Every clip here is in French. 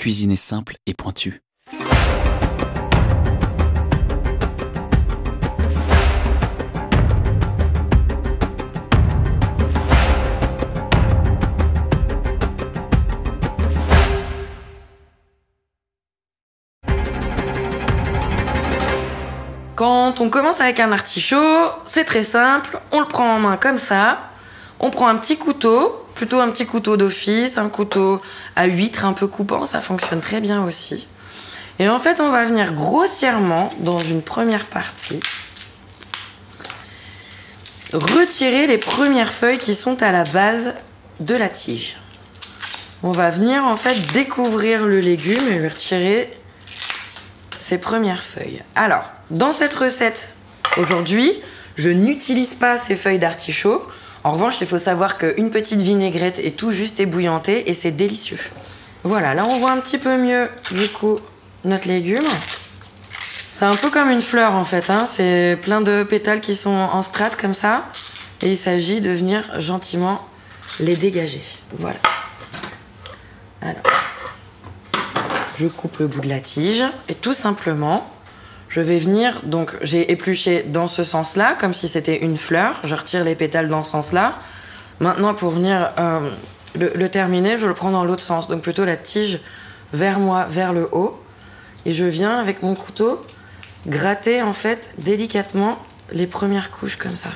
Cuisiner simple et pointu. Quand on commence avec un artichaut, c'est très simple, on le prend en main comme ça, on prend un petit couteau, plutôt un petit couteau d'office, un couteau à huître un peu coupant, ça fonctionne très bien aussi. Et en fait, on va venir grossièrement, dans une première partie, retirer les premières feuilles qui sont à la base de la tige. On va venir en fait découvrir le légume et lui retirer ses premières feuilles. Alors, dans cette recette, aujourd'hui, je n'utilise pas ces feuilles d'artichaut. En revanche, il faut savoir qu'une petite vinaigrette est tout juste ébouillantée et c'est délicieux. Voilà, là on voit un petit peu mieux du coup notre légume. C'est un peu comme une fleur en fait, hein. C'est plein de pétales qui sont en strates comme ça. Et il s'agit de venir gentiment les dégager. Voilà. Alors, je coupe le bout de la tige et tout simplement, je vais venir, donc j'ai épluché dans ce sens-là, comme si c'était une fleur. Je retire les pétales dans ce sens-là. Maintenant, pour venir le terminer, je le prends dans l'autre sens. Donc plutôt la tige vers moi, vers le haut. Et je viens, avec mon couteau, gratter en fait délicatement les premières couches comme ça.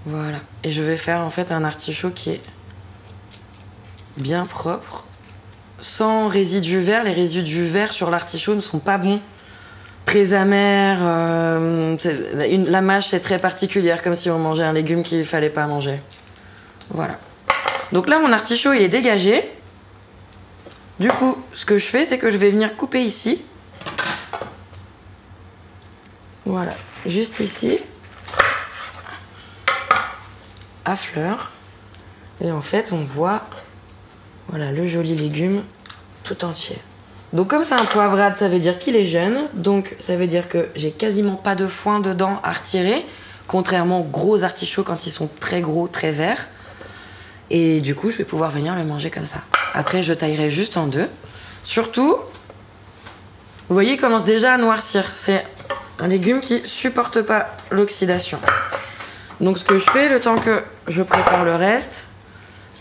Voilà. Et je vais faire en fait un artichaut qui est bien propre, sans résidus verts. Les résidus verts sur l'artichaut ne sont pas bons. Très amer, la mâche est très particulière, comme si on mangeait un légume qu'il ne fallait pas manger. Voilà. Donc là, mon artichaut, il est dégagé. Du coup, ce que je fais, c'est que je vais venir couper ici. Voilà, juste ici. À fleur. Et en fait, on voit, voilà, le joli légume tout entier. Donc comme c'est un poivrade, ça veut dire qu'il est jeune. Donc ça veut dire que j'ai quasiment pas de foin dedans à retirer. Contrairement aux gros artichauts quand ils sont très gros, très verts. Et du coup, je vais pouvoir venir le manger comme ça. Après, je taillerai juste en deux. Surtout, vous voyez, il commence déjà à noircir. C'est un légume qui supporte pas l'oxydation. Donc ce que je fais, le temps que je prépare le reste,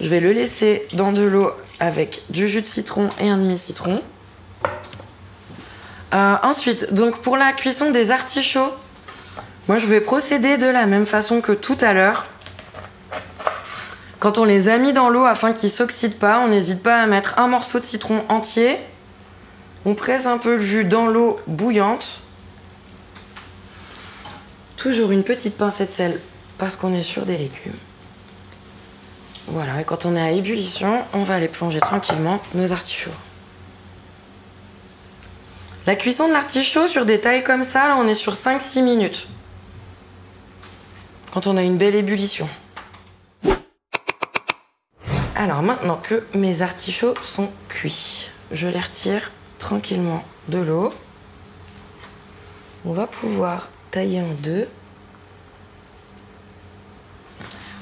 je vais le laisser dans de l'eau avec du jus de citron et un demi-citron. Ensuite, donc pour la cuisson des artichauts, moi je vais procéder de la même façon que tout à l'heure. Quand on les a mis dans l'eau afin qu'ils ne s'oxydent pas, on n'hésite pas à mettre un morceau de citron entier. On presse un peu le jus dans l'eau bouillante. Toujours une petite pincée de sel parce qu'on est sur des légumes. Voilà, et quand on est à ébullition, on va aller plonger tranquillement nos artichauts. La cuisson de l'artichaut sur des tailles comme ça, là on est sur 5-6 minutes. Quand on a une belle ébullition. Alors maintenant que mes artichauts sont cuits, je les retire tranquillement de l'eau. On va pouvoir tailler en deux.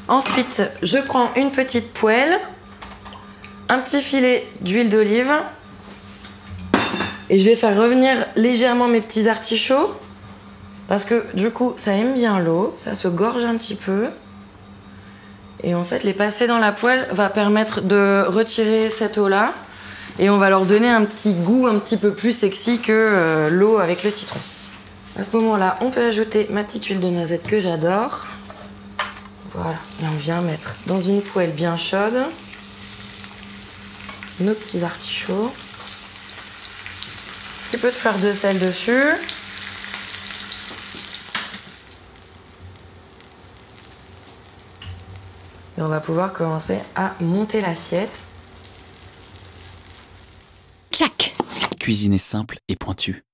Ensuite, je prends une petite poêle, un petit filet d'huile d'olive. Et je vais faire revenir légèrement mes petits artichauts. Parce que du coup, ça aime bien l'eau. Ça se gorge un petit peu. Et en fait, les passer dans la poêle va permettre de retirer cette eau-là. Et on va leur donner un petit goût un petit peu plus sexy que l'eau avec le citron. À ce moment-là, on peut ajouter ma petite huile de noisette que j'adore. Voilà. Et on vient mettre dans une poêle bien chaude nos petits artichauts. Un petit peu de fleur de sel dessus. Et on va pouvoir commencer à monter l'assiette. Cuisiner simple et pointu.